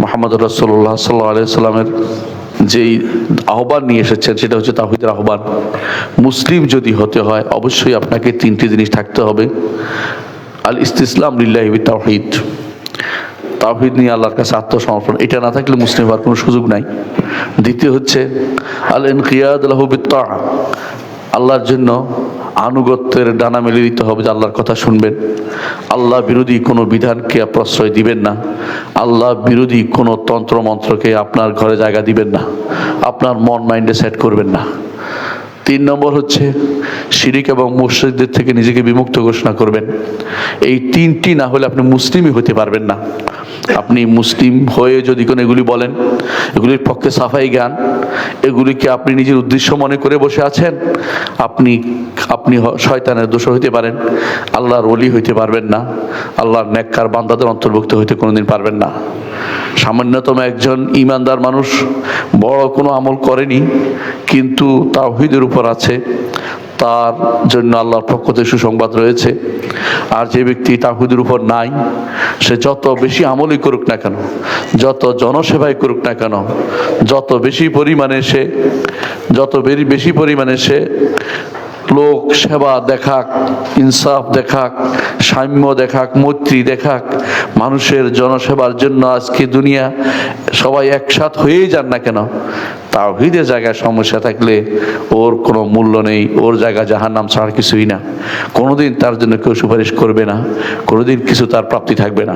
মুহাম্মদ রাসূলুল্লাহ সাল্লাল্লাহু আলাইহি সাল্লামের যেই আহ্বান নিয়ে এসেছেন সেটা হচ্ছে তাওহীদের আহ্বান। মুসলিম যদি হতে হয় অবশ্যই আপনাকে তিনটি জিনিস থাকতে হবে। আল ইস্তিসলাম লিল্লাহি বিত তাওহীদ, তাওহীদ নিয়ে আল্লাহর কাছে আত্মসমর্পণ, এটা না থাকলে মুসলিম হওয়ার কোনো সুযোগ নাই। দ্বিতীয় হচ্ছে আল ইনকিয়াদ লাহু বিত তাআ, আল্লাহর জন্য আনুগত্যের ডানা মেলে দিতে হবে, যে আল্লাহর কথা শুনবেন, আল্লাহ বিরোধী কোনো বিধানকে প্রশ্রয় দিবেন না, আল্লাহ বিরোধী কোনো তন্ত্রমন্ত্রকে আপনার ঘরে জায়গা দিবেন না, আপনার মন মাইন্ডে সেট করবেন না। 3 নম্বর হচ্ছে শিরিক এবং মুশরিকদের থেকে নিজেকে বিমুক্ত ঘোষণা করবেন। এই 3টি না হলে আপনি মুসলিমই হতে পারবেন না। আপনি মুসলিম হয়ে যদি কোনো এগুলি বলেন, এগুলির পক্ষে সাফাই গান, এগুলিকে আপনি নিজের উদ্দেশ্য মনে করে বসে আছেন, আপনি শয়তানের দোষর হইতে পারেন, আল্লাহর ওলি হইতে পারবেন না, আল্লাহর নেককার বান্দাদের অন্তর্ভুক্ত হইতে কোনোদিন পারবেন না। সামান্যতম একজন ঈমানদার মানুষ বড় কোনো আমল করেনি কিন্তু তাওহীদের উপর আছে, তার জন্য আল্লাহর পক্ষ থেকে সুসংবাদ রয়েছে। আর যে ব্যক্তি তাওহীদের উপর নাই, সে যত বেশি আমলই করুক না কেন, যত জনসেবাই করুক না কেন, যত বেশি পরিমাণে সে লোক সেবা দেখাক, ইনসাফ দেখাক, সাম্য দেখাক, মৈত্রী দেখাক, মানুষের জনসেবার জন্য আজকে দুনিয়া সবাই একসাথ হয়েই যান না কেন, তাওহীদের জায়গায় সমস্যা থাকলে ওর কোনো মূল্য নেই, ওর জায়গা জাহান্নাম ছাড়া কিছুই না। কোনোদিন তার জন্য কেউ সুপারিশ করবে না, কোনোদিন কিছু তার প্রাপ্তি থাকবে না।